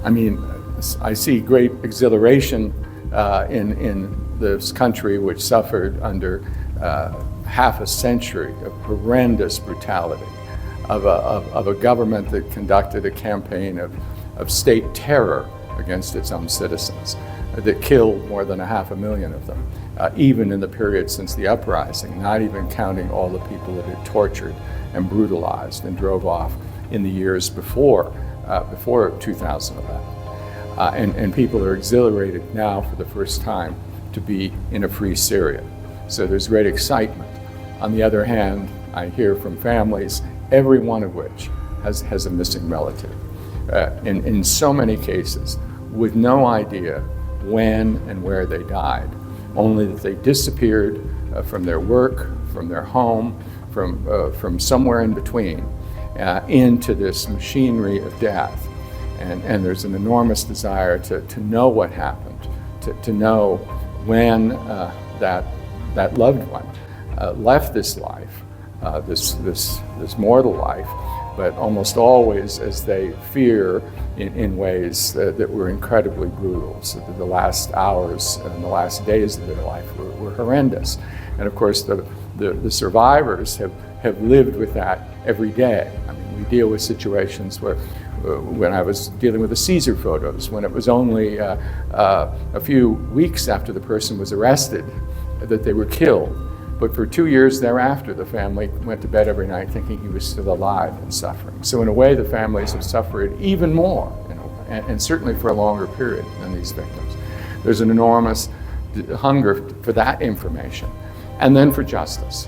I mean, I see great exhilaration in this country, which suffered under half a century of horrendous brutality, of a government that conducted a campaign of state terror against its own citizens, that killed more than 500,000 of them, even in the period since the uprising, not even counting all the people that it tortured and brutalized and drove off in the years before 2011. And people are exhilarated now for the first time to be in a free Syria. So there's great excitement. On the other hand, I hear from families, every one of which has a missing relative. In so many cases, with no idea when and where they died, only that they disappeared from their work, from their home, from somewhere in between, into this machinery of death. And there's an enormous desire to know what happened, to know when that loved one left this life, this mortal life, but almost always, as they fear, in ways that were incredibly brutal. So that the last hours and the last days of their life were horrendous. And of course, the survivors have lived with that every day. I mean, we deal with situations where, when I was dealing with the Caesar photos, when it was only a few weeks after the person was arrested that they were killed. But for 2 years thereafter, the family went to bed every night thinking he was still alive and suffering. So in a way, the families have suffered even more, and certainly for a longer period than these victims. There's an enormous hunger for that information. And then for justice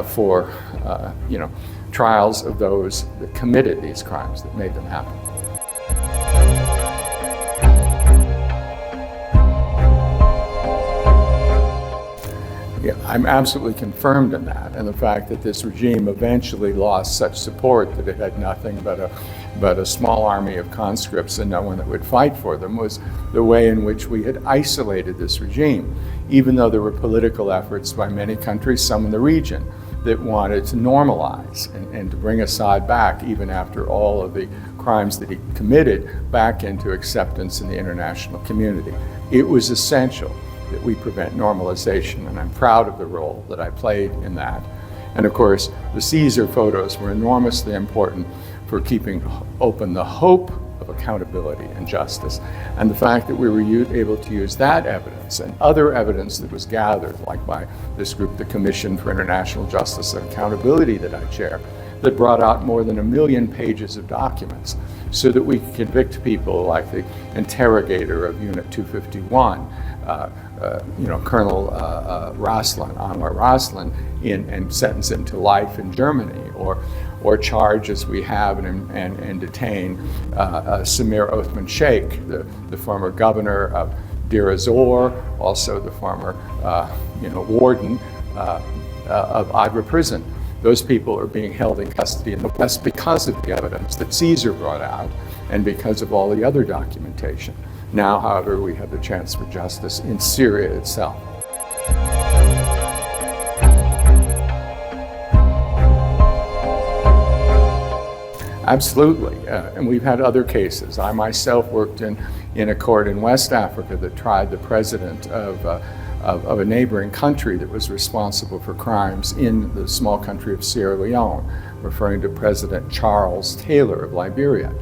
for trials of those that committed these crimes, that made them happen. Yeah, I'm absolutely confirmed in that, and the fact that this regime eventually lost such support that it had nothing but a small army of conscripts and no one that would fight for them was the way in which we had isolated this regime, even though there were political efforts by many countries, some in the region, that wanted to normalize and to bring Assad back, even after all of the crimes that he committed, back into acceptance in the international community. It was essential that we prevent normalization, and I'm proud of the role that I played in that. And of course, the Caesar photos were enormously important for keeping open the hope of accountability and justice. And the fact that we were able to use that evidence and other evidence that was gathered, like by this group, the Commission for International Justice and Accountability that I chair, that brought out more than 1 million pages of documents so that we could convict people like the interrogator of Unit 251, Colonel Anwar Raslan, and sentence him to life in Germany, or charge, as we have and detain Samir Othman Sheikh, the former governor of Deir ez-Zor, also the former warden of Adra prison. Those people are being held in custody in the West because of the evidence that Caesar brought out and because of all the other documentation. Now, however, we have the chance for justice in Syria itself. Absolutely, and we've had other cases. I myself worked in a court in West Africa that tried the president of a neighboring country that was responsible for crimes in the small country of Sierra Leone, referring to President Charles Taylor of Liberia.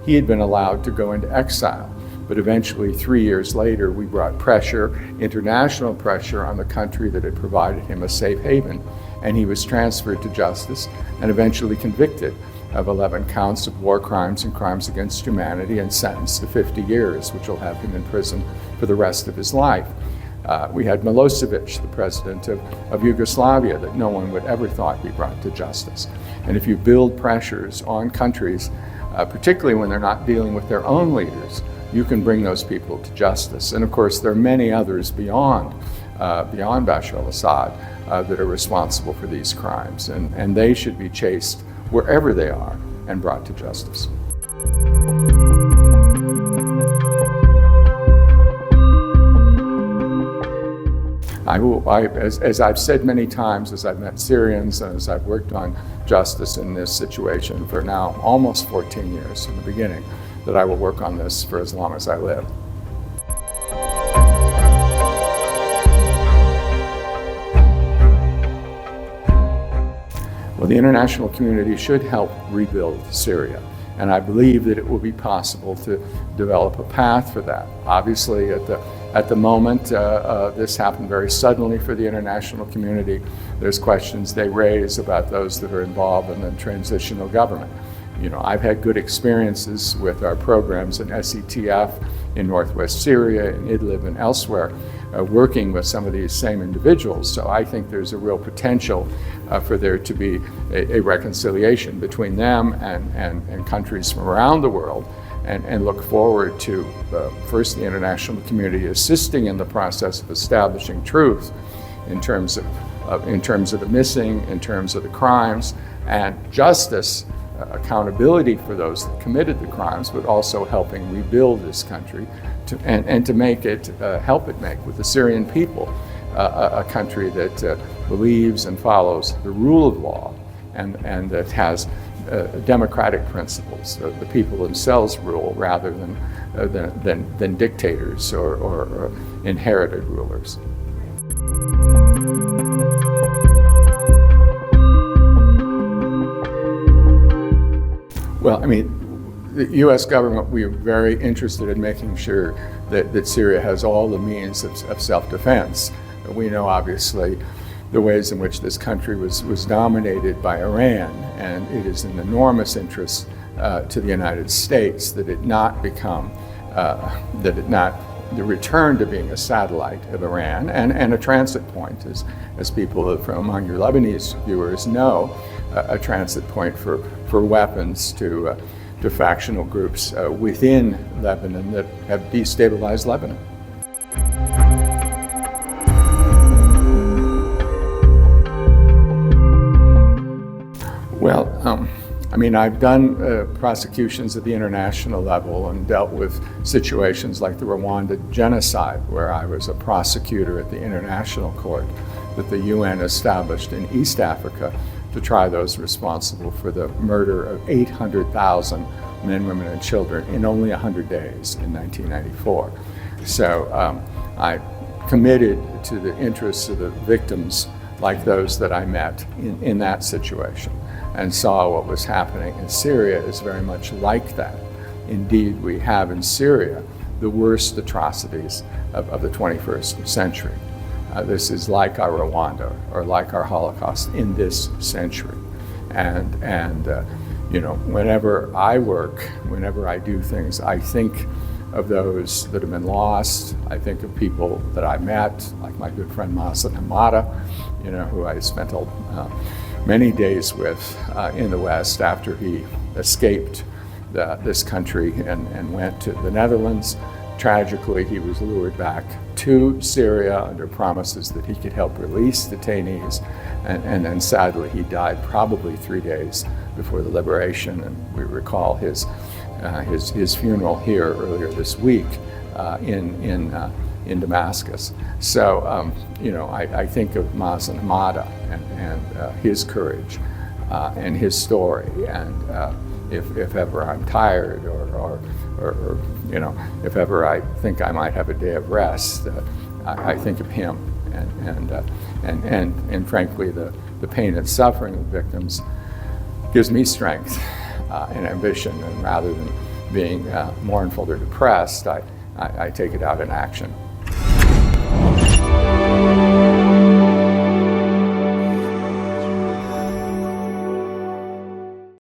He had been allowed to go into exile, but eventually 3 years later we brought pressure, international pressure, on the country that had provided him a safe haven, and he was transferred to justice and eventually convicted of 11 counts of war crimes and crimes against humanity and sentenced to 50 years, which will have him in prison for the rest of his life. We had Milosevic, the president of Yugoslavia, that no one would ever thought be brought to justice. And if you build pressures on countries, particularly when they're not dealing with their own leaders, you can bring those people to justice. And of course, there are many others beyond Bashar al-Assad that are responsible for these crimes, and they should be chased wherever they are and brought to justice. As I've said many times, as I've met Syrians and as I've worked on justice in this situation for now almost 14 years from the beginning, that I will work on this for as long as I live. Well, the international community should help rebuild Syria, and I believe that it will be possible to develop a path for that. Obviously, at the moment, this happened very suddenly for the international community. There's questions they raise about those that are involved in the transitional government. You know, I've had good experiences with our programs in SETF, in northwest Syria, in Idlib, and elsewhere, working with some of these same individuals. So I think there's a real potential for there to be a reconciliation between them and countries from around the world, and look forward to first the international community assisting in the process of establishing truth in terms of the missing, in terms of the crimes, and justice, accountability for those that committed the crimes, but also helping rebuild this country and to make it, help it make with the Syrian people a country that believes and follows the rule of law and that has democratic principles. The people themselves rule rather than dictators or inherited rulers. Well, I mean, the U.S. government, we are very interested in making sure that Syria has all the means of self-defense. We know, obviously, the ways in which this country was dominated by Iran, and it is an enormous interest to the United States that it not become, the return to being a satellite of Iran and a transit point, as people from among your Lebanese viewers know, a transit point for weapons to factional groups within Lebanon that have destabilized Lebanon. Well, I mean, I've done prosecutions at the international level and dealt with situations like the Rwanda genocide, where I was a prosecutor at the international court that the UN established in East Africa to try those responsible for the murder of 800,000 men, women, and children in only 100 days in 1994. So I committed to the interests of the victims like those that I met in that situation, and saw what was happening in Syria is very much like that. Indeed, we have in Syria the worst atrocities of the 21st century. This is like our Rwanda or like our Holocaust in this century. And you know, whenever I work, whenever I do things, I think of those that have been lost. I think of people that I met, like my good friend Mazen Hamada, you know, who I spent many days with in the West after he escaped this country and went to the Netherlands. Tragically, he was lured back to Syria under promises that he could help release detainees, and then sadly he died probably 3 days before the liberation. And we recall his funeral here earlier this week in Damascus. So you know, I think of Mazen Hamada and his courage and his story, and if ever I'm tired or you know, if ever I think I might have a day of rest, I think of him, and frankly, the pain and suffering of the victims gives me strength and ambition, and rather than being mournful or depressed, I take it out in action.